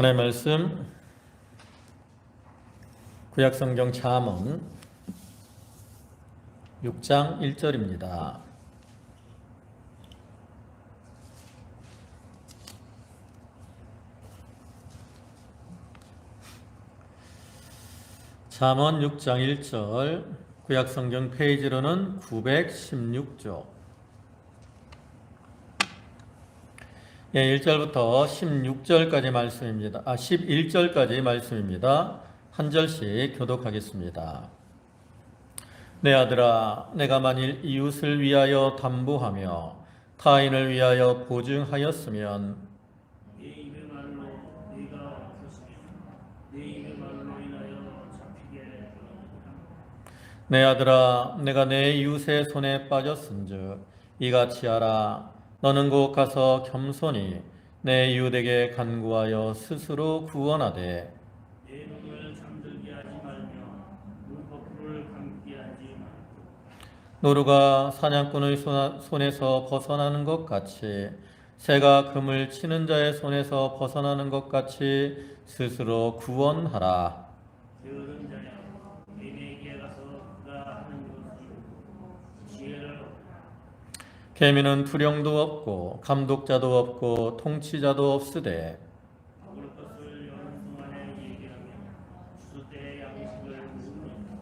하나님의 말씀 구약성경 잠언 6장 1절입니다. 잠언 6장 1절 구약성경 페이지로는 916조 1절부터 16절까지 말씀입니다. 11절까지 말씀입니다. 한 절씩 교독하겠습니다. 내 아들아, 내가 만일 이웃을 위하여 담보하며 타인을 위하여 보증하였으면 내 입의 말로 네가 었으며 내 입의 말로 인하여 잡히게 되었느니라. 내 아들아, 내가 내 이웃의 손에 빠졌은즉 이같이 하라. 너는 곧 가서 겸손히 내 이웃에게 간구하여 스스로 구원하되 내 눈을 잠들게 하지 말며 눈꺼풀을 감게 하지 말고 노루가 사냥꾼의 손에서 벗어나는 것 같이 새가 금을 치는 자의 손에서 벗어나는 것 같이 스스로 구원하라. 게으른 자여 개미에게 가서 그가 하는 것을 지혜를 얻으라. 개미는 투령도 없고 감독자도 없고 통치자도 없으되 먹을 것을 여는 동안에 얘기하며 추수 때의 양식을 묻는다.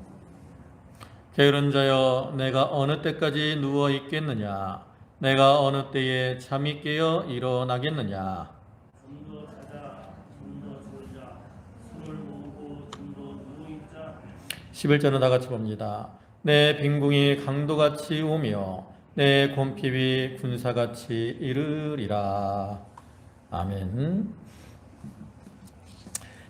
게으른 자여, 내가 어느 때까지 누워 있겠느냐? 내가 어느 때에 잠이 깨어 일어나겠느냐? 좀 더 자자, 좀 더 졸자, 숨을 모으고 좀 더 누워있자. 11절은 다 같이 봅니다. 내 빈궁이 강도같이 오며 내 곰핍이 군사같이 이르리라. 아멘.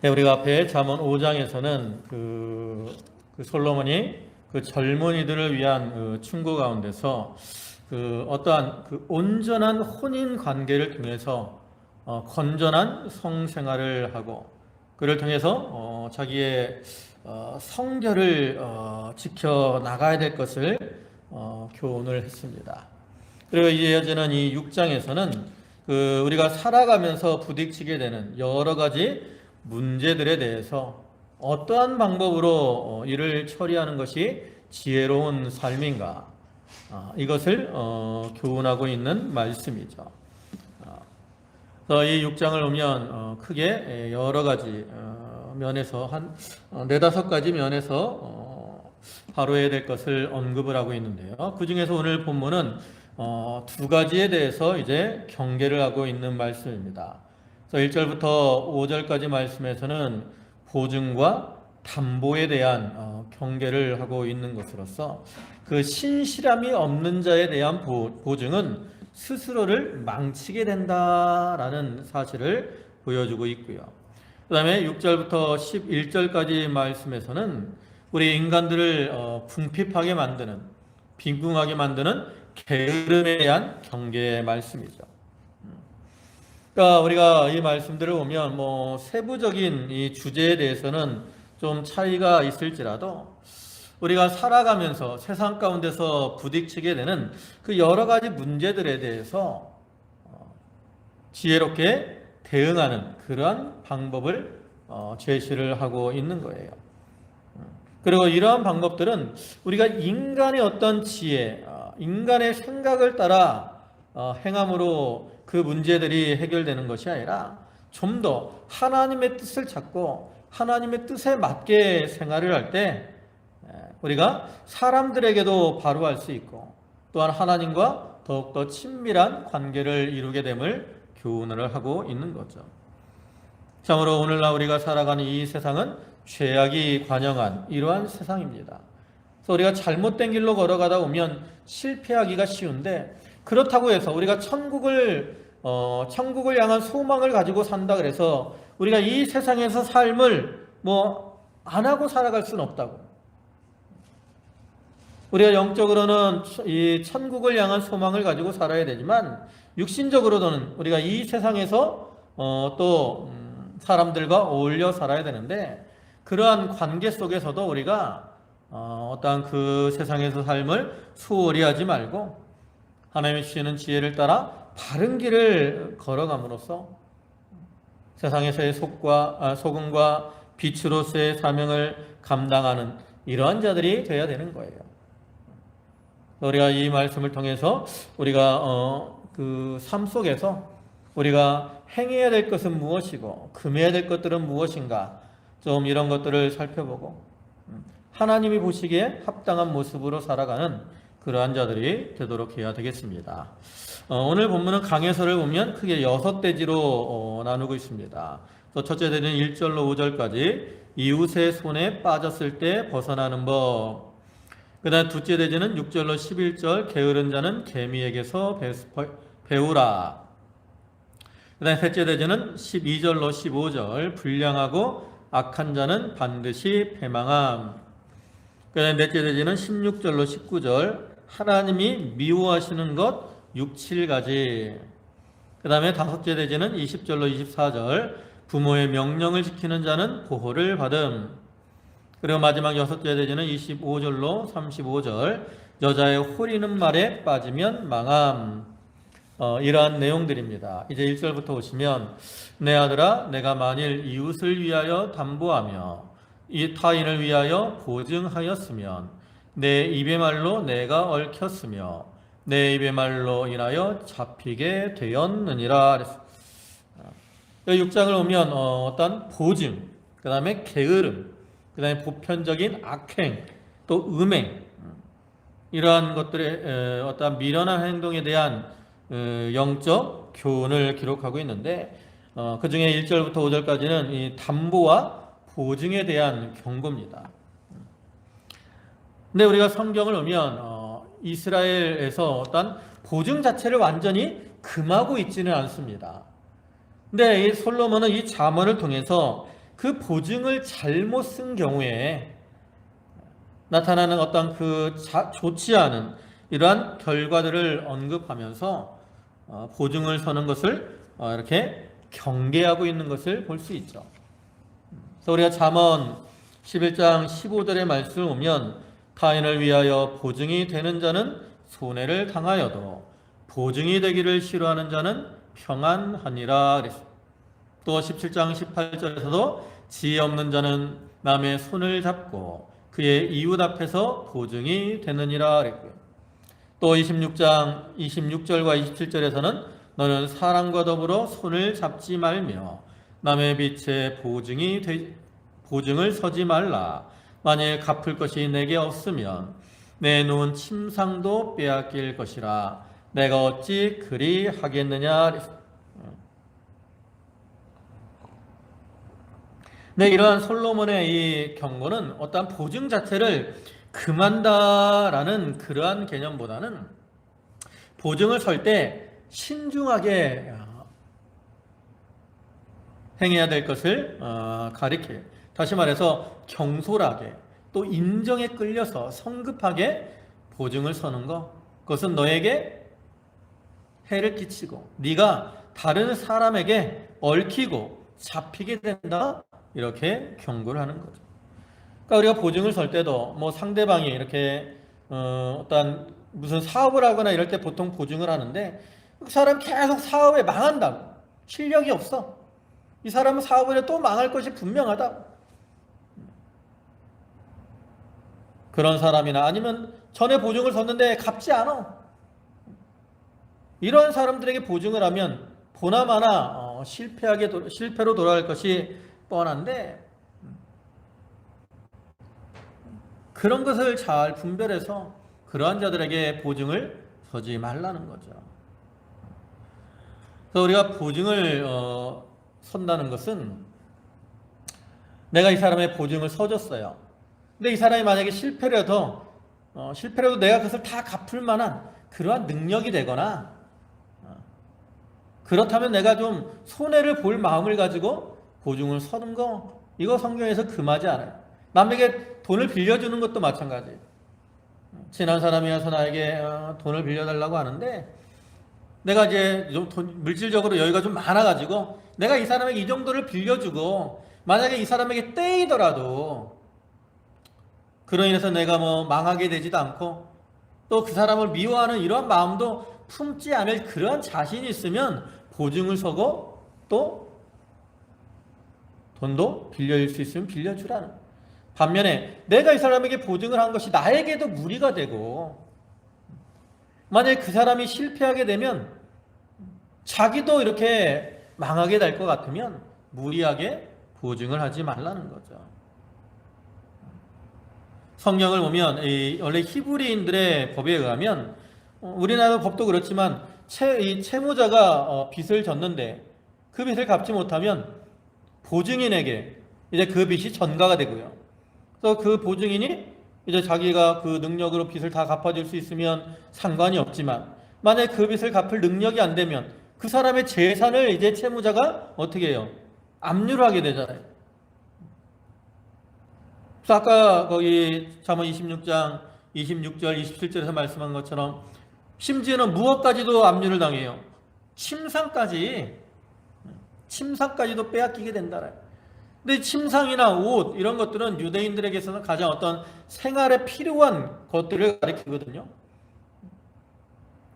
우리가 앞에 잠언 5장에서는 그 솔로몬이 그 젊은이들을 위한 충고 가운데서 어떠한 온전한 혼인 관계를 통해서 건전한 성생활을 하고 그를 통해서 자기의 성결을 지켜 나가야 될 것을 교훈을 했습니다. 그리고 이어지는 이 6장에서는 우리가 살아가면서 부딪히게 되는 여러 가지 문제들에 대해서 어떠한 방법으로 이를 처리하는 것이 지혜로운 삶인가, 이것을 교훈하고 있는 말씀이죠. 이 6장을 보면 크게 여러 가지 면에서 한 4-5가지 면에서 바로해야 될 것을 언급을 하고 있는데요. 그 중에서 오늘 본문은 2가지에 대해서 이제 경계를 하고 있는 말씀입니다. 그래서 1절부터 5절까지 말씀에서는 보증과 담보에 대한 경계를 하고 있는 것으로서 그 신실함이 없는 자에 대한 보증은 스스로를 망치게 된다라는 사실을 보여주고 있고요. 그 다음에 6절부터 11절까지 말씀에서는 우리 인간들을 궁핍하게 만드는, 빈궁하게 만드는 게으름에 대한 경계의 말씀이죠. 그러니까 우리가 이 말씀들을 보면 세부적인 이 주제에 대해서는 좀 차이가 있을지라도 우리가 살아가면서 세상 가운데서 부딪히게 되는 그 여러 가지 문제들에 대해서 지혜롭게 대응하는 그러한 방법을 제시를 하고 있는 거예요. 그리고 이러한 방법들은 우리가 인간의 어떤 지혜, 인간의 생각을 따라 행함으로 그 문제들이 해결되는 것이 아니라 좀 더 하나님의 뜻을 찾고 하나님의 뜻에 맞게 생활을 할 때 우리가 사람들에게도 바로 할 수 있고 또한 하나님과 더욱더 친밀한 관계를 이루게 됨을 교훈을 하고 있는 거죠. 참으로 오늘날 우리가 살아가는 이 세상은 죄악이 관영한 이러한 세상입니다. 그래서 우리가 잘못된 길로 걸어가다 보면 실패하기가 쉬운데 그렇다고 해서 우리가 천국을 향한 소망을 가지고 산다 그래서 우리가 이 세상에서 삶을 안 하고 살아갈 수는 없다고. 우리가 영적으로는 이 천국을 향한 소망을 가지고 살아야 되지만 육신적으로는 우리가 이 세상에서 또 사람들과 어울려 살아야 되는데 그러한 관계 속에서도 우리가 어떠한 그 세상에서 삶을 소홀히 하지 말고 하나님이 주시는 지혜를 따라 바른 길을 걸어감으로써 세상에서의 소금과 빛으로서의 사명을 감당하는 이러한 자들이 되어야 되는 거예요. 우리가 이 말씀을 통해서 우리가 그 삶 속에서 우리가 행해야 될 것은 무엇이고 금해야 될 것들은 무엇인가, 좀 이런 것들을 살펴보고 하나님이 보시기에 합당한 모습으로 살아가는 그러한 자들이 되도록 해야 되겠습니다. 오늘 본문은 강해서를 보면 크게 6대지로 나누고 있습니다. 첫째 대지는 1절로 5절까지 이웃의 손에 빠졌을 때 벗어나는 법. 그 다음 둘째 대지는 6절로 11절 게으른 자는 개미에게서 배우라. 그 다음 셋째 대지는 12절로 15절 불량하고 악한 자는 반드시 패망함. 그 다음 넷째 대지는 16절로 19절 하나님이 미워하시는 것 6, 7가지. 그 다음에 다섯째 대지는 20절로 24절 부모의 명령을 지키는 자는 보호를 받음. 그리고 마지막 여섯째 대지는 25절로 35절 여자의 호리는 말에 빠지면 망함. 이러한 내용들입니다. 이제 1절부터 보시면 내 아들아 내가 만일 이웃을 위하여 담보하며 이 타인을 위하여 보증하였으면 내 입의 말로 내가 얽혔으며 내 입의 말로 인하여 잡히게 되었느니라. 6장을 보면 어떤 보증, 그 다음에 게으름, 그 다음에 보편적인 악행, 또 음행, 이러한 것들의 어떤 미련한 행동에 대한 영적 교훈을 기록하고 있는데 그 중에 1절부터 5절까지는 이 담보와 보증에 대한 경고입니다. 근데 우리가 성경을 보면 이스라엘에서 어떤 보증 자체를 완전히 금하고 있지는 않습니다. 근데 이 솔로몬은 이 잠언을 통해서 그 보증을 잘못 쓴 경우에 나타나는 어떤 좋지 않은 이러한 결과들을 언급하면서 보증을 서는 것을 이렇게 경계하고 있는 것을 볼 수 있죠. 그래서 우리가 잠언 11장 15절의 말씀을 보면 타인을 위하여 보증이 되는 자는 손해를 당하여도 보증이 되기를 싫어하는 자는 평안하니라 그랬습니다. 또 17장 18절에서도 지혜 없는 자는 남의 손을 잡고 그의 이웃 앞에서 보증이 되느니라 그랬고요. 또 26장 26절과 27절에서는 너는 사람과 더불어 손을 잡지 말며 남의 빛에 보증을 서지 말라. 만일 갚을 것이 내게 없으면 내 놓은 침상도 빼앗길 것이라. 내가 어찌 그리 하겠느냐. 네, 이러한 솔로몬의 이 경고는 어떠한 보증 자체를 금한다라는 그러한 개념보다는 보증을 설 때 신중하게 행해야 될 것을 가리켜요. 다시 말해서 경솔하게 또 인정에 끌려서 성급하게 보증을 서는 것, 그것은 너에게 해를 끼치고 네가 다른 사람에게 얽히고 잡히게 된다, 이렇게 경고를 하는 거죠. 그러니까 우리가 보증을 설 때도 뭐 상대방이 이렇게 어떤 무슨 사업을 하거나 이럴 때 보통 보증을 하는데 그 사람 계속 사업에 망한다고, 실력이 없어, 이 사람은 사업을 해 또 망할 것이 분명하다, 그런 사람이나 아니면 전에 보증을 섰는데 갚지 않아, 이런 사람들에게 보증을 하면 보나마나 실패로 돌아갈 것이 뻔한데 그런 것을 잘 분별해서 그러한 자들에게 보증을 서지 말라는 거죠. 그래서 우리가 보증을 선다는 것은 내가 이 사람의 보증을 서줬어요. 근데 이 사람이 만약에 실패라도 내가 그것을 다 갚을 만한 그러한 능력이 되거나 그렇다면 내가 좀 손해를 볼 마음을 가지고 보증을 서는 거, 이거 성경에서 금하지 않아요. 남에게 돈을 빌려주는 것도 마찬가지예요. 친한 사람이 와서 나에게 돈을 빌려달라고 하는데 내가 이제 물질적으로 여유가 좀 많아가지고 내가 이 사람에게 이 정도를 빌려주고 만약에 이 사람에게 떼이더라도 그로 인해서 내가 뭐 망하게 되지도 않고 또 그 사람을 미워하는 이러한 마음도 품지 않을 그러한 자신이 있으면 보증을 서고 또 돈도 빌려줄 수 있으면 빌려주라는. 반면에 내가 이 사람에게 보증을 한 것이 나에게도 무리가 되고, 만약에 그 사람이 실패하게 되면 자기도 이렇게 망하게 될 것 같으면 무리하게 보증을 하지 말라는 거죠. 성경을 보면 원래 히브리인들의 법에 의하면, 우리나라 법도 그렇지만 이 채무자가 빚을 졌는데 그 빚을 갚지 못하면 보증인에게 이제 그 빚이 전가가 되고요. 그래서 그 보증인이 이제 자기가 그 능력으로 빚을 다 갚아줄 수 있으면 상관이 없지만, 만약에 그 빚을 갚을 능력이 안 되면 그 사람의 재산을 이제 채무자가 어떻게 해요? 압류를 하게 되잖아요. 그래서 아까 거기 잠언 26장 26절 27절에서 말씀한 것처럼 심지어는 무엇까지도 압류를 당해요. 침상까지도 빼앗기게 된다. 근데 침상이나 옷 이런 것들은 유대인들에게서는 가장 어떤 생활에 필요한 것들을 가리키거든요.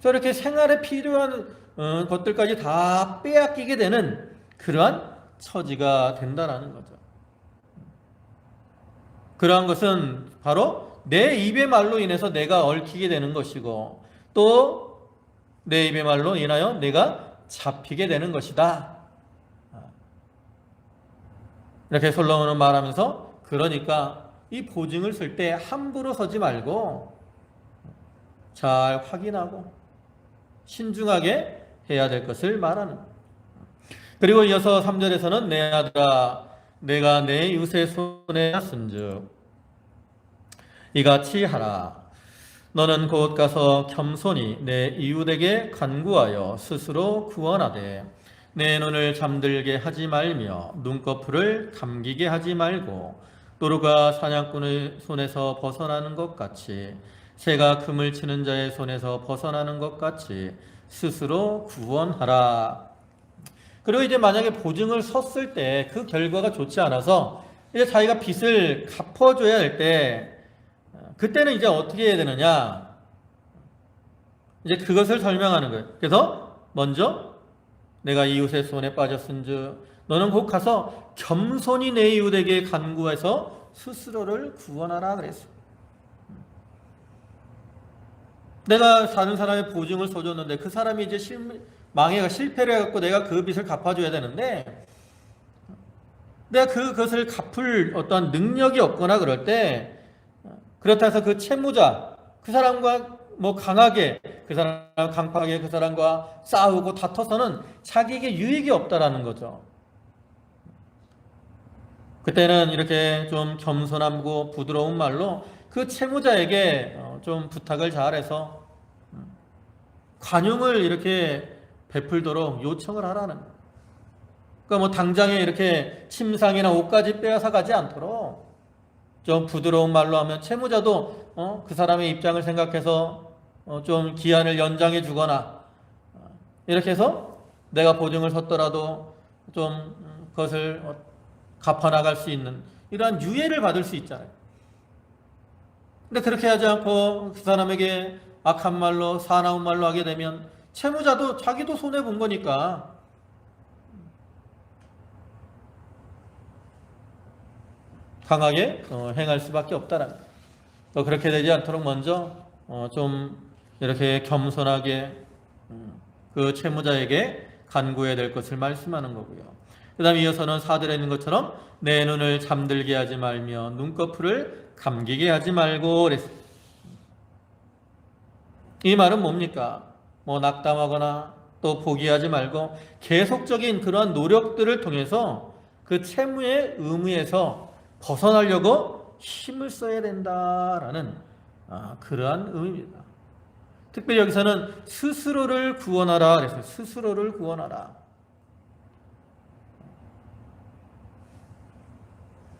저렇게 생활에 필요한 것들까지 다 빼앗기게 되는 그러한 처지가 된다라는 거죠. 그러한 것은 바로 내 입의 말로 인해서 내가 얽히게 되는 것이고, 또 내 입의 말로 인하여 내가 잡히게 되는 것이다. 이렇게 솔로몬은 말하면서, 그러니까 이 보증을 쓸 때 함부로 서지 말고 잘 확인하고 신중하게 해야 될 것을 말하는. 그리고 이어서 3절에서는 내 아들아 내가 내 이웃의 손에 났은즉 이같이 하라. 너는 곧 가서 겸손히 내 이웃에게 간구하여 스스로 구원하되 내 눈을 잠들게 하지 말며 눈꺼풀을 감기게 하지 말고, 노루가 사냥꾼의 손에서 벗어나는 것 같이 새가 금을 치는 자의 손에서 벗어나는 것 같이 스스로 구원하라. 그리고 이제 만약에 보증을 섰을 때 그 결과가 좋지 않아서 이제 자기가 빚을 갚아줘야 할 때, 그때는 이제 어떻게 해야 되느냐? 이제 그것을 설명하는 거예요. 그래서 먼저 내가 이웃의 손에 빠졌은즉 너는 곧 가서 겸손히 내 이웃에게 간구해서 스스로를 구원하라 그랬어요. 내가 다른 사람의 보증을 서줬는데 그 사람이 이제 망해가 실패를 해갖고 내가 그 빚을 갚아줘야 되는데, 내가 그것을 갚을 어떤 능력이 없거나 그럴 때, 그렇다 해서 그 채무자 그 사람과 강하게, 그 사람 강팍하게 그 사람과 싸우고 다퉈서는 자기에게 유익이 없다라는 거죠. 그때는 이렇게 좀 겸손하고 부드러운 말로 그 채무자에게 좀 부탁을 잘해서 관용을 이렇게 베풀도록 요청을 하라는 거예요. 그러니까 당장에 이렇게 침상이나 옷까지 빼앗아 가지 않도록 좀 부드러운 말로 하면 채무자도 그 사람의 입장을 생각해서 좀 기한을 연장해 주거나, 이렇게 해서 내가 보증을 섰더라도 좀 그것을 갚아 나갈 수 있는 이러한 유예를 받을 수 있잖아요. 근데 그렇게 하지 않고 그 사람에게 악한 말로 사나운 말로 하게 되면 채무자도 자기도 손해 본 거니까 강하게 행할 수밖에 없다라는 거예요. 또 그렇게 되지 않도록 먼저 좀 이렇게 겸손하게 그 채무자에게 간구해야 될 것을 말씀하는 거고요. 그 다음에 이어서는 4절에 있는 것처럼 내 눈을 잠들게 하지 말며 눈꺼풀을 감기게 하지 말고 그랬어요. 이 말은 뭡니까? 낙담하거나 또 포기하지 말고 계속적인 그러한 노력들을 통해서 그 채무의 의무에서 벗어나려고 힘을 써야 된다라는 그러한 의미입니다. 특별히 여기서는 스스로를 구원하라 그래서 스스로를 구원하라.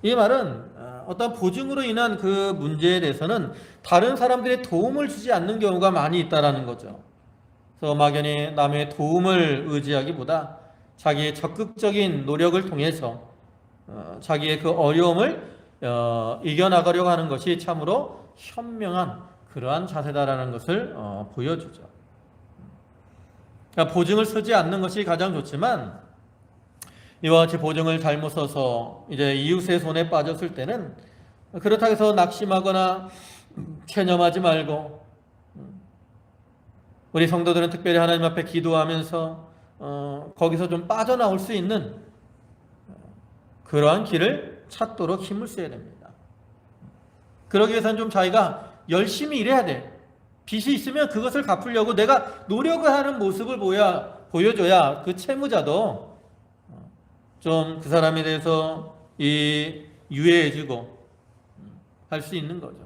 이 말은 어떤 보증으로 인한 그 문제에 대해서는 다른 사람들의 도움을 주지 않는 경우가 많이 있다라는 거죠. 그래서 막연히 남의 도움을 의지하기보다 자기의 적극적인 노력을 통해서 자기의 그 어려움을 이겨나가려고 하는 것이 참으로 현명한 그러한 자세다라는 것을 보여주죠. 그러니까 보증을 서지 않는 것이 가장 좋지만, 이와 같이 보증을 잘못 써서 이제 이웃의 손에 빠졌을 때는 그렇다고 해서 낙심하거나 체념하지 말고, 우리 성도들은 특별히 하나님 앞에 기도하면서 거기서 좀 빠져나올 수 있는 그러한 길을 찾도록 힘을 써야 됩니다. 그러기 위해서는 좀 자기가 열심히 일해야 돼. 빚이 있으면 그것을 갚으려고 내가 노력을 하는 모습을 보여줘야 그 채무자도 좀 그 사람에 대해서 유해해지고 할 수 있는 거죠.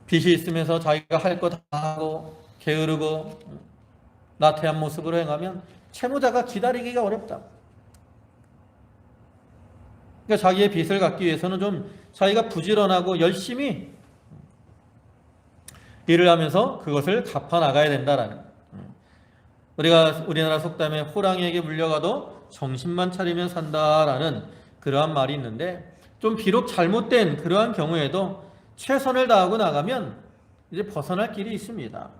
빚이 있으면서 자기가 할 거 다 하고 게으르고 나태한 모습으로 행하면 채무자가 기다리기가 어렵다. 그러니까 자기의 빚을 갚기 위해서는 좀 자기가 부지런하고 열심히 일을 하면서 그것을 갚아 나가야 된다라는. 우리가 우리나라 속담에 호랑이에게 물려가도 정신만 차리면 산다라는 그러한 말이 있는데, 좀 비록 잘못된 그러한 경우에도 최선을 다하고 나가면 이제 벗어날 길이 있습니다.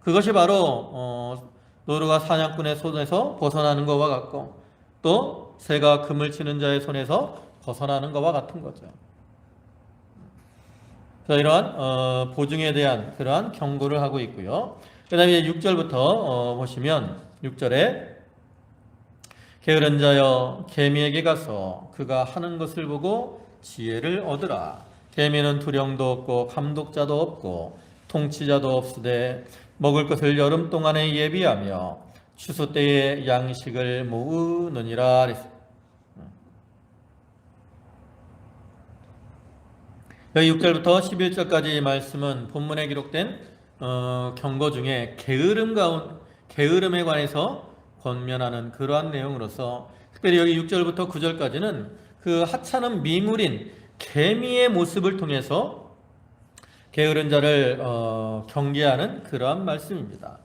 그것이 바로 노루가 사냥꾼의 손에서 벗어나는 것과 같고, 또 새가 금을 치는 자의 손에서 벗어나는 것과 같은 거죠. 그래서 이러한 보증에 대한 그러한 경고를 하고 있고요. 그 다음에 6절부터 보시면 6절에 게으른 자여 개미에게 가서 그가 하는 것을 보고 지혜를 얻으라. 개미는 두령도 없고 감독자도 없고 통치자도 없으되 먹을 것을 여름 동안에 예비하며 추수 때에 양식을 모으느니라. 여기 6절부터 11절까지 말씀은 본문에 기록된 경고 중에 게으름에 관해서 권면하는 그러한 내용으로서, 특별히 여기 6절부터 9절까지는 그 하찮은 미물인 개미의 모습을 통해서 게으른 자를 경계하는 그러한 말씀입니다.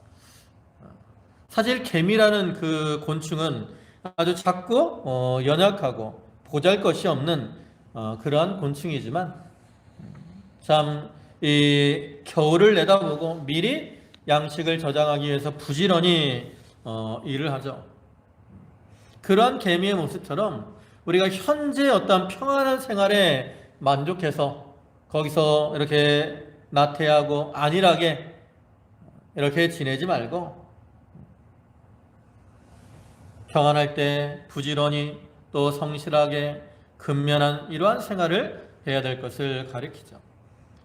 사실 개미라는 그 곤충은 아주 작고 연약하고 보잘것이 없는 그러한 곤충이지만, 참 이 겨울을 내다보고 미리 양식을 저장하기 위해서 부지런히 일을 하죠. 그러한 개미의 모습처럼 우리가 현재 어떤 평안한 생활에 만족해서 거기서 이렇게 나태하고 안일하게 이렇게 지내지 말고, 평안할 때 부지런히 또 성실하게 근면한 이러한 생활을 해야 될 것을 가리키죠.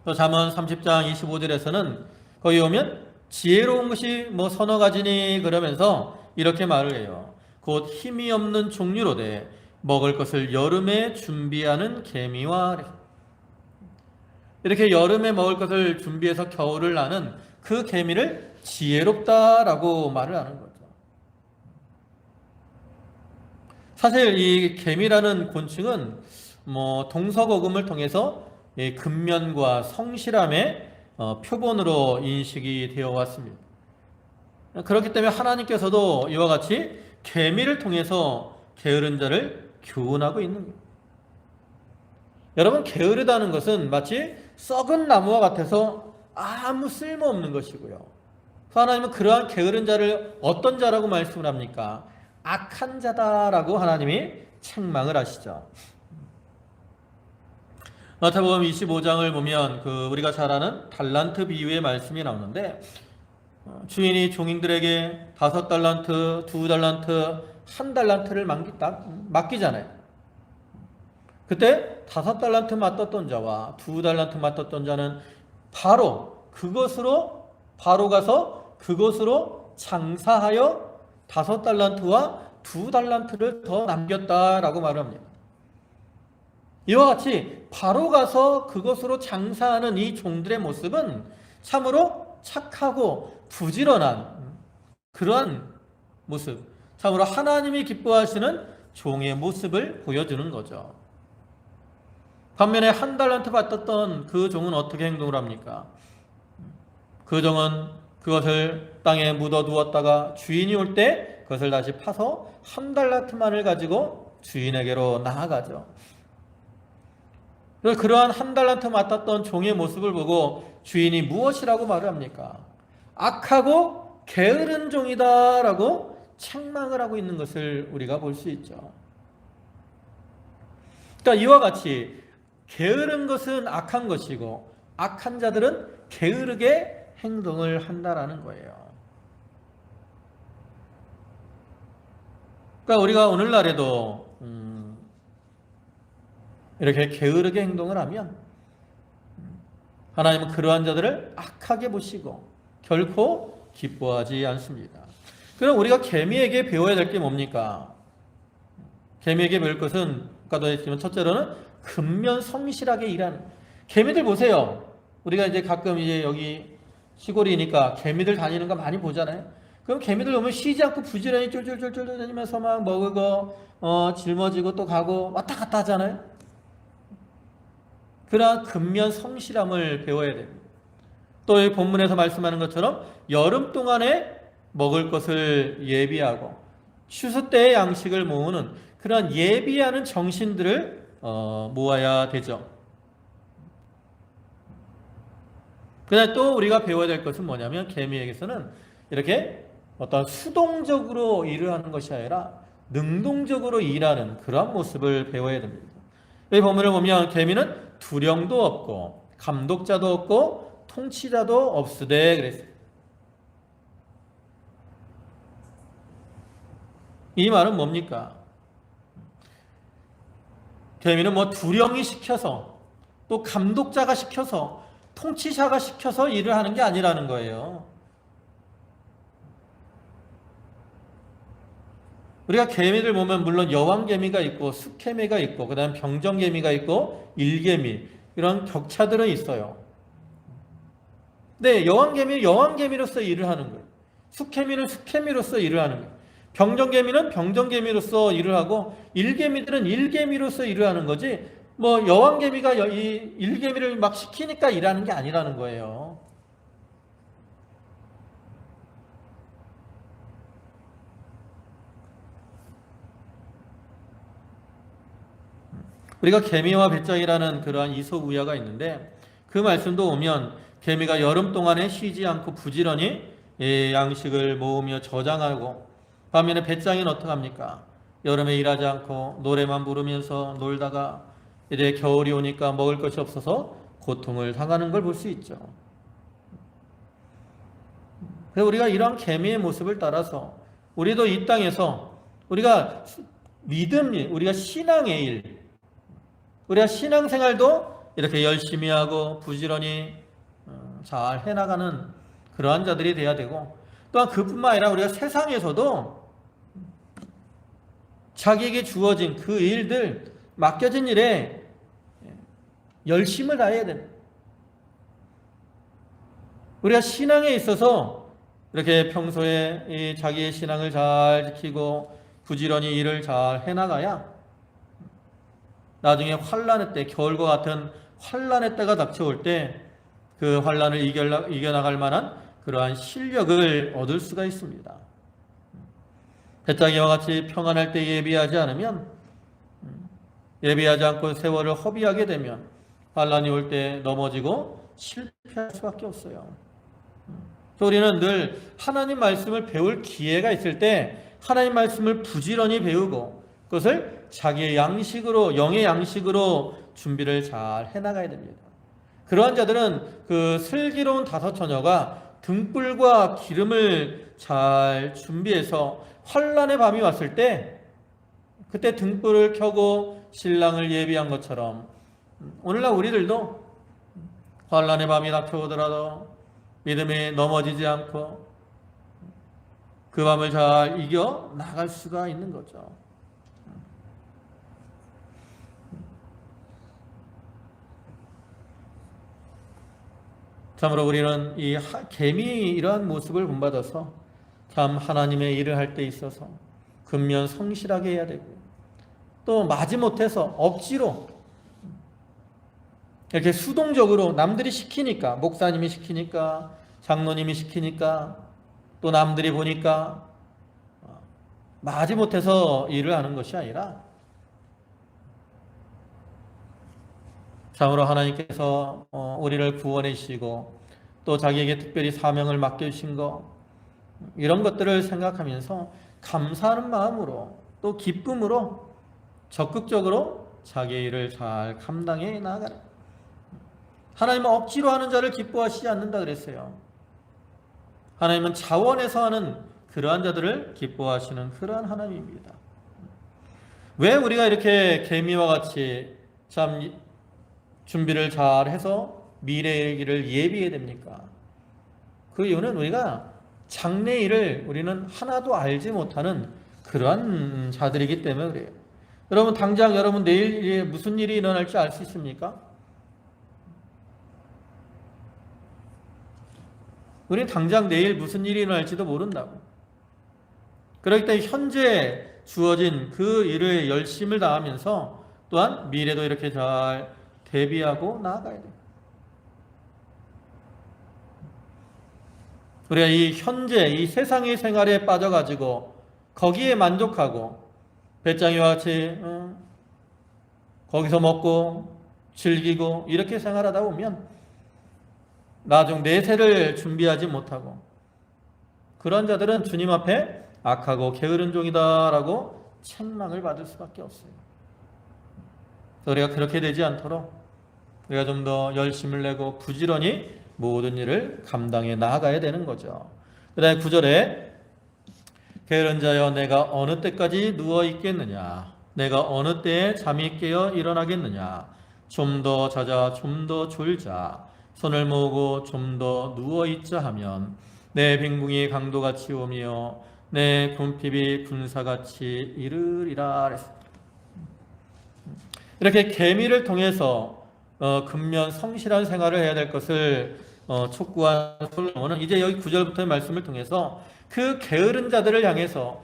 또 잠언 30장 25절에서는 거기 오면 지혜로운 것이 뭐 서너 가지니 그러면서 이렇게 말을 해요. 곧 힘이 없는 종류로되 먹을 것을 여름에 준비하는 개미와, 이렇게 여름에 먹을 것을 준비해서 겨울을 나는 그 개미를 지혜롭다라고 말을 하는 거죠. 사실 이 개미라는 곤충은 동서고금을 통해서 근면과 성실함의 표본으로 인식이 되어 왔습니다. 그렇기 때문에 하나님께서도 이와 같이 개미를 통해서 게으른 자를 교훈하고 있는 거예요. 여러분, 게으르다는 것은 마치 썩은 나무와 같아서 아무 쓸모없는 것이고요. 하나님은 그러한 게으른 자를 어떤 자라고 말씀을 합니까? 악한 자다라고 하나님이 책망을 하시죠. 마태복음 25장을 보면 우리가 잘 아는 달란트 비유의 말씀이 나오는데, 주인이 종인들에게 5달란트, 2달란트, 1달란트를 맡기잖아요. 그때 5달란트 맡았던 자와 2달란트 맡았던 자는 바로 가서 그것으로 장사하여 5달란트와 2달란트를 더 남겼다라고 말합니다. 이와 같이 바로 가서 그것으로 장사하는 이 종들의 모습은 참으로 착하고 부지런한 그러한 모습, 참으로 하나님이 기뻐하시는 종의 모습을 보여주는 거죠. 반면에 1달란트 받았던 그 종은 어떻게 행동을 합니까? 그 종은 그것을 땅에 묻어두었다가 주인이 올 때 그것을 다시 파서 1달란트만을 가지고 주인에게로 나아가죠. 그러한 1달란트 맡았던 종의 모습을 보고 주인이 무엇이라고 말을 합니까? 악하고 게으른 종이다라고 책망을 하고 있는 것을 우리가 볼 수 있죠. 그러니까 이와 같이 게으른 것은 악한 것이고 악한 자들은 게으르게 행동을 한다라는 거예요. 그러니까 우리가 오늘날에도 이렇게 게으르게 행동을 하면 하나님은 그러한 자들을 악하게 보시고 결코 기뻐하지 않습니다. 그럼 우리가 개미에게 배워야 될 게 뭡니까? 개미에게 배울 것은 아까도 했지만 첫째로는 근면성실하게 일하는. 개미들 보세요. 우리가 이제 가끔 이제 여기 시골이니까 개미들 다니는 거 많이 보잖아요. 그럼 개미들 보면 쉬지 않고 부지런히 쫄쫄쫄쫄 다니면서 막 먹을 거 짊어지고 또 가고 왔다 갔다 하잖아요. 그러한 근면성실함을 배워야 됩니다. 또 이 본문에서 말씀하는 것처럼 여름 동안에 먹을 것을 예비하고 추수 때의 양식을 모으는 그런 예비하는 정신들을 모아야 되죠. 그다음 또 우리가 배워야 될 것은 뭐냐면 개미에게서는 이렇게 어떤 수동적으로 일을 하는 것이 아니라 능동적으로 일하는 그러한 모습을 배워야 됩니다. 이 본문을 보면 개미는 두령도 없고 감독자도 없고 통치자도 없으되 그랬어요. 이 말은 뭡니까? 개미는 뭐 두령이 시켜서 또 감독자가 시켜서 통치자가 시켜서 일을 하는 게 아니라는 거예요. 우리가 개미들 보면 물론 여왕개미가 있고 숫개미가 있고 그 다음 병정개미가 있고 일개미 이런 격차들은 있어요. 네, 여왕개미는 여왕개미로서 일을 하는 거예요. 숫개미는 숫개미로서 일을 하는 거예요. 병정개미는 병정개미로서 일을 하고 일개미들은 일개미로서 일을 하는 거지 뭐 여왕개미가 이 일개미를 막 시키니까 일하는 게 아니라는 거예요. 우리가 개미와 배짱이라는 그러한 이솝우야가 있는데 그 말씀도 오면 개미가 여름 동안에 쉬지 않고 부지런히 양식을 모으며 저장하고 반면에 배짱이는 어떡합니까? 여름에 일하지 않고 노래만 부르면서 놀다가 이제 겨울이 오니까 먹을 것이 없어서 고통을 당하는 걸 볼 수 있죠. 그래서 우리가 이러한 개미의 모습을 따라서 우리도 이 땅에서 우리가 믿음 일, 우리가 신앙의 일, 우리가 신앙생활도 이렇게 열심히 하고 부지런히 잘 해나가는 그러한 자들이 돼야 되고 또한 그뿐만 아니라 우리가 세상에서도 자기에게 주어진 그 일들, 맡겨진 일에 열심을 다해야 됩니다. 우리가 신앙에 있어서 이렇게 평소에 자기의 신앙을 잘 지키고 부지런히 일을 잘 해나가야 나중에 환난의 때, 겨울과 같은 환난의 때가 닥쳐올 때 그 환난을 이겨나갈 만한 그러한 실력을 얻을 수가 있습니다. 배짱이와 같이 평안할 때 예비하지 않으면 예비하지 않고 세월을 허비하게 되면 환난이 올 때 넘어지고 실패할 수밖에 없어요. 우리는 늘 하나님 말씀을 배울 기회가 있을 때 하나님 말씀을 부지런히 배우고 그것을 자기의 양식으로 영의 양식으로 준비를 잘 해나가야 됩니다. 그러한 자들은 그 슬기로운 다섯 처녀가 등불과 기름을 잘 준비해서 환난의 밤이 왔을 때 그때 등불을 켜고 신랑을 예비한 것처럼 오늘날 우리들도 환난의 밤이 닥쳐오더라도 믿음에 넘어지지 않고 그 밤을 잘 이겨 나갈 수가 있는 거죠. 참으로 우리는 이 개미 이러한 모습을 본받아서 참 하나님의 일을 할 때 있어서 근면 성실하게 해야 되고 또 마지못해서 억지로 이렇게 수동적으로 남들이 시키니까 목사님이 시키니까 장로님이 시키니까 또 남들이 보니까 마지못해서 일을 하는 것이 아니라 참으로 하나님께서 우리를 구원해 주시고 또 자기에게 특별히 사명을 맡겨주신 거 이런 것들을 생각하면서 감사하는 마음으로 또 기쁨으로 적극적으로 자기의 일을 잘 감당해 나가라. 하나님은 억지로 하는 자를 기뻐하시지 않는다 그랬어요. 하나님은 자원해서 하는 그러한 자들을 기뻐하시는 그러한 하나님입니다. 왜 우리가 이렇게 개미와 같이 참 준비를 잘 해서 미래의 일을 예비해야 됩니까? 그 이유는 우리가 장래의 일을 우리는 하나도 알지 못하는 그러한 자들이기 때문에 그래요. 여러분 당장 여러분 내일 무슨 일이 일어날지 알 수 있습니까? 우리는 당장 내일 무슨 일이 일어날지도 모른다고. 그렇기 때문에 현재 주어진 그 일을 열심을 다하면서 또한 미래도 이렇게 잘 대비하고 나아가야 돼요. 우리가 이 현재 이 세상의 생활에 빠져가지고 거기에 만족하고 배짱이와 같이 거기서 먹고 즐기고 이렇게 생활하다 보면 나중 내세를 준비하지 못하고 그런 자들은 주님 앞에 악하고 게으른 종이다라고 책망을 받을 수밖에 없어요. 우리가 그렇게 되지 않도록 우리가 좀 더 열심을 내고 부지런히 모든 일을 감당해 나아가야 되는 거죠. 그 다음에 9절에 게으른 자여 내가 어느 때까지 누워 있겠느냐, 내가 어느 때에 잠이 깨어 일어나겠느냐, 좀 더 자자 좀 더 졸자, 손을 모으고 좀 더 누워 있자 하면 내 빈궁이 강도같이 오며 내 궁핍이 군사같이 이르리라. 이렇게 계미를 통해서 근면 성실한 생활을 해야 될 것을 촉구한 솔로몬은 이제 여기 9절부터의 말씀을 통해서 그 게으른 자들을 향해서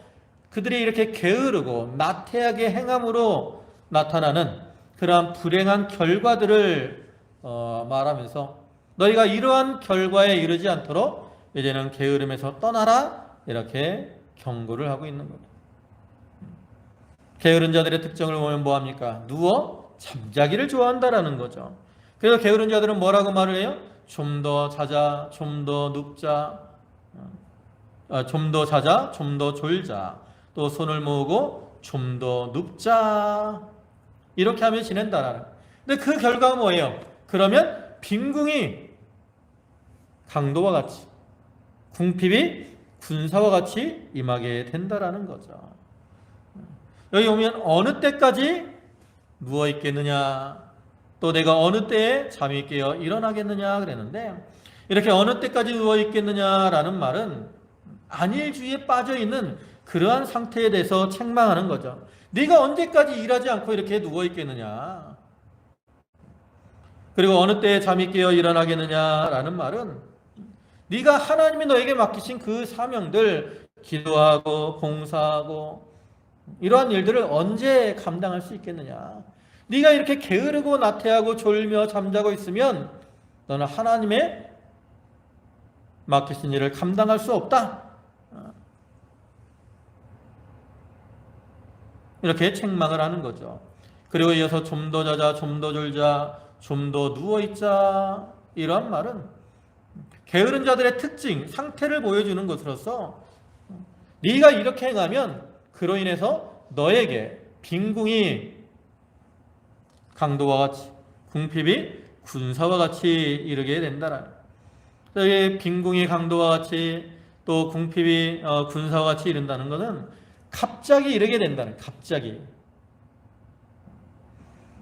그들이 이렇게 게으르고 나태하게 행함으로 나타나는 그러한 불행한 결과들을 말하면서 너희가 이러한 결과에 이르지 않도록 이제는 게으름에서 떠나라 이렇게 경고를 하고 있는 겁니다. 게으른 자들의 특징을 보면 뭐합니까? 누워 잠자기를 좋아한다라는 거죠. 그래서 게으른 자들은 뭐라고 말을 해요? 좀 더 자자, 좀 더 눕자, 좀 더 자자, 좀 더 졸자, 또 손을 모으고 좀 더 눕자, 이렇게 하며 지낸다라는. 근데 그 결과가 뭐예요? 그러면 빈궁이 강도와 같이, 궁핍이 군사와 같이 임하게 된다라는 거죠. 여기 오면 어느 때까지 누워 있겠느냐, 또 내가 어느 때에 잠이 깨어 일어나겠느냐 그랬는데, 이렇게 어느 때까지 누워 있겠느냐라는 말은 안일주의에 빠져 있는 그러한 상태에 대해서 책망하는 거죠. 네가 언제까지 일하지 않고 이렇게 누워 있겠느냐, 그리고 어느 때에 잠이 깨어 일어나겠느냐라는 말은 네가 하나님이 너에게 맡기신 그 사명들, 기도하고 봉사하고 이러한 일들을 언제 감당할 수 있겠느냐. 네가 이렇게 게으르고 나태하고 졸며 잠자고 있으면 너는 하나님의 맡기신 일을 감당할 수 없다. 이렇게 책망을 하는 거죠. 그리고 이어서 좀 더 자자, 좀 더 졸자, 좀 더 누워있자, 이러한 말은 게으른 자들의 특징, 상태를 보여주는 것으로서 네가 이렇게 행하면 그로 인해서 너에게 빈궁이 강도와 같이, 궁핍이 군사와 같이 이르게 된다라는. 여기 빈궁이 강도와 같이 또 궁핍이 군사와 같이 이른다는 것은 갑자기 이르게 된다는, 갑자기.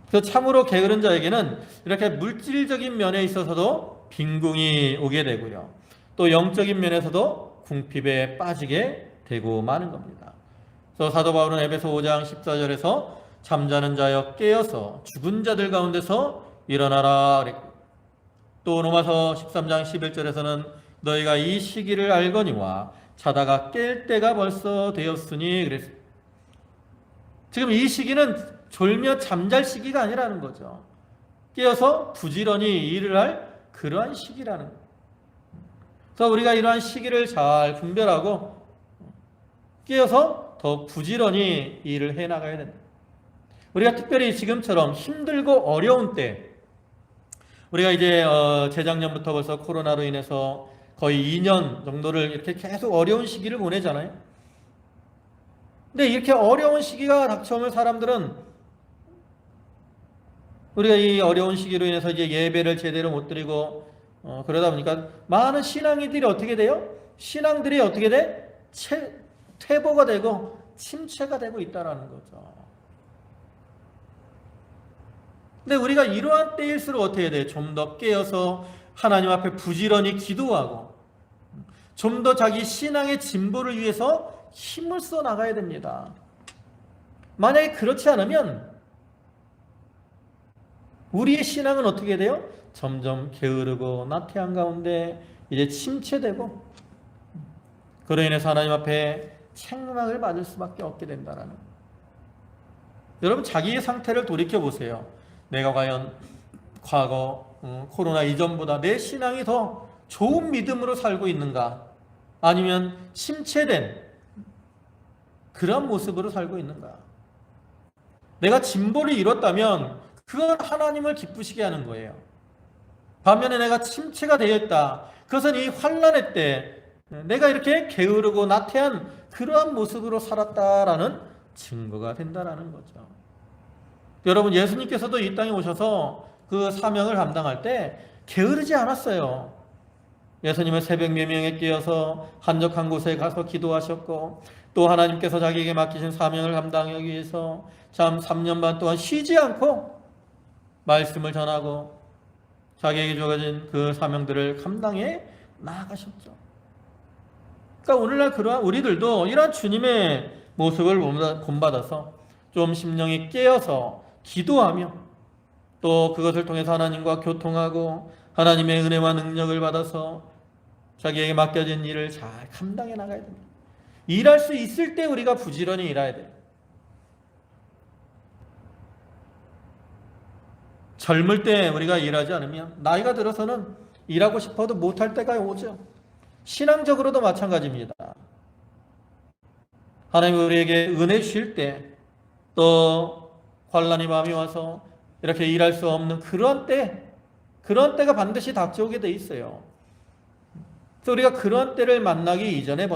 그래서 참으로 게으른 자에게는 이렇게 물질적인 면에 있어서도 빈궁이 오게 되고요, 또 영적인 면에서도 궁핍에 빠지게 되고 마는 겁니다. 그래서 사도 바울은 에베소 5장 14절에서 잠자는 자여 깨어서 죽은 자들 가운데서 일어나라 그랬고, 또 로마서 13장 11절에서는 너희가 이 시기를 알거니와 자다가 깰 때가 벌써 되었으니 그랬어요. 지금 이 시기는 졸며 잠잘 시기가 아니라는 거죠. 깨어서 부지런히 일을 할 그러한 시기라는 거예요. 그래서 우리가 이러한 시기를 잘 분별하고 깨어서 더 부지런히 일을 해나가야 된다. 우리가 특별히 지금처럼 힘들고 어려운 때, 우리가 이제 재작년부터 벌써 코로나로 인해서 거의 2년 정도를 이렇게 계속 어려운 시기를 보내잖아요. 근데 이렇게 어려운 시기가 닥쳐오면 사람들은 우리가 이 어려운 시기로 인해서 이제 예배를 제대로 못 드리고 그러다 보니까 많은 신앙인들이 어떻게 돼요? 신앙들이 어떻게 돼? 퇴보가 되고 침체가 되고 있다라는 거죠. 근데 우리가 이러한 때일수록 어떻게 해야 돼요? 좀 더 깨어서 하나님 앞에 부지런히 기도하고 좀 더 자기 신앙의 진보를 위해서 힘을 써 나가야 됩니다. 만약에 그렇지 않으면 우리의 신앙은 어떻게 돼요? 점점 게으르고 나태한 가운데 이제 침체되고 그로 인해서 하나님 앞에 책망을 받을 수밖에 없게 된다라는 거예요. 여러분 자기의 상태를 돌이켜 보세요. 내가 과연 과거 코로나 이전보다 내 신앙이 더 좋은 믿음으로 살고 있는가? 아니면 침체된 그런 모습으로 살고 있는가? 내가 진보를 이뤘다면 그건 하나님을 기쁘시게 하는 거예요. 반면에 내가 침체가 되어 있다. 그것은 이 환난의 때 내가 이렇게 게으르고 나태한 그러한 모습으로 살았다라는 증거가 된다라는 거죠. 여러분 예수님께서도 이 땅에 오셔서 그 사명을 감당할 때 게으르지 않았어요. 예수님은 새벽 명령에 깨어서 한적한 곳에 가서 기도하셨고 또 하나님께서 자기에게 맡기신 사명을 감당하기 위해서 참 3년 반 동안 쉬지 않고 말씀을 전하고 자기에게 주어진 그 사명들을 감당해 나아가셨죠. 그러니까 오늘날 그러한 우리들도 이러한 주님의 모습을 본받아서 좀 심령이 깨어서 기도하며 또 그것을 통해서 하나님과 교통하고 하나님의 은혜와 능력을 받아서 자기에게 맡겨진 일을 잘 감당해 나가야 됩니다. 일할 수 있을 때 우리가 부지런히 일해야 돼요. 젊을 때 우리가 일하지 않으면 나이가 들어서는 일하고 싶어도 못할 때가 오죠. 신앙적으로도 마찬가지입니다. 하나님이 우리에게 은혜 주실 때 또 환난이 마음이 와서 이렇게 일할 수 없는 그런 때가 반드시 닥쳐오게 돼 있어요. 그래서 우리가 그런 때를 만나기 이전에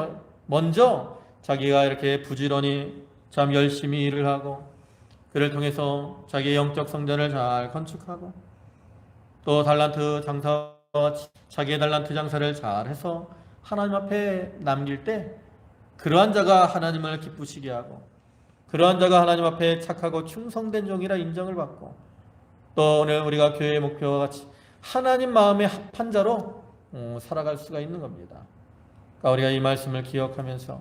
먼저 자기가 이렇게 부지런히 참 열심히 일을 하고 그를 통해서 자기의 영적 성전을 잘 건축하고 또 달란트 장사와 자기의 달란트 장사를 잘 해서 하나님 앞에 남길 때 그러한 자가 하나님을 기쁘시게 하고 그러한 자가 하나님 앞에 착하고 충성된 종이라 인정을 받고 또 오늘 우리가 교회의 목표와 같이 하나님 마음에 합한 자로 살아갈 수가 있는 겁니다. 그러니까 우리가 이 말씀을 기억하면서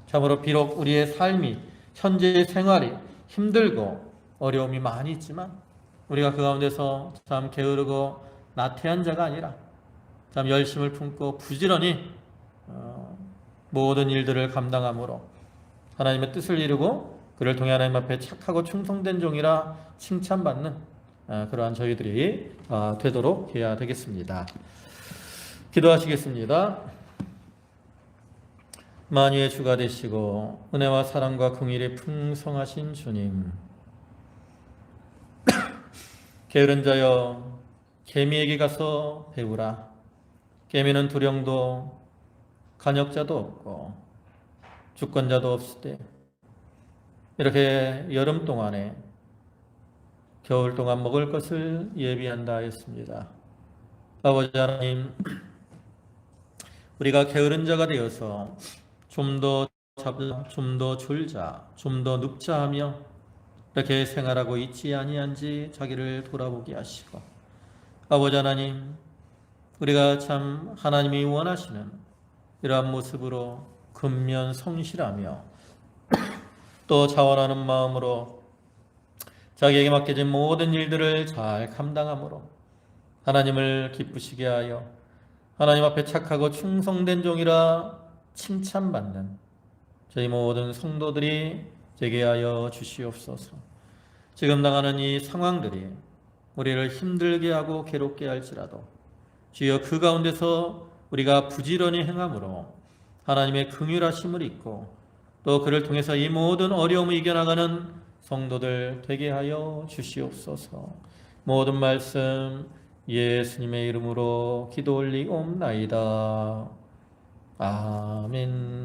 참으로 비록 우리의 삶이 현재의 생활이 힘들고 어려움이 많이 있지만 우리가 그 가운데서 참 게으르고 나태한 자가 아니라 참 열심을 품고 부지런히 모든 일들을 감당함으로 하나님의 뜻을 이루고 그를 통해 하나님 앞에 착하고 충성된 종이라 칭찬받는 그러한 저희들이 되도록 해야 되겠습니다. 기도하시겠습니다. 만유의 주가 되시고 은혜와 사랑과 긍휼이 풍성하신 주님, 게으른 자여 개미에게 가서 배우라. 개미는 두령도 간역자도 없고 주권자도 없을 때 이렇게 여름 동안에 겨울 동안 먹을 것을 예비한다 했습니다. 아버지 하나님, 우리가 게으른 자가 되어서 좀 더 잡자, 좀 더 졸자, 좀 더 눕자 하며 이렇게 생활하고 있지 아니한지 자기를 돌아보게 하시고 아버지 하나님, 우리가 참 하나님이 원하시는 이러한 모습으로 근면 성실하며 또 자원하는 마음으로 자기에게 맡겨진 모든 일들을 잘 감당함으로 하나님을 기쁘시게 하여 하나님 앞에 착하고 충성된 종이라 칭찬받는 저희 모든 성도들이 되게 하여 주시옵소서. 지금 당하는 이 상황들이 우리를 힘들게 하고 괴롭게 할지라도 주여 그 가운데서 우리가 부지런히 행함으로 하나님의 긍휼하심을 잊고 또 그를 통해서 이 모든 어려움을 이겨나가는 성도들 되게 하여 주시옵소서. 모든 말씀 예수님의 이름으로 기도 올리옵나이다. 아멘.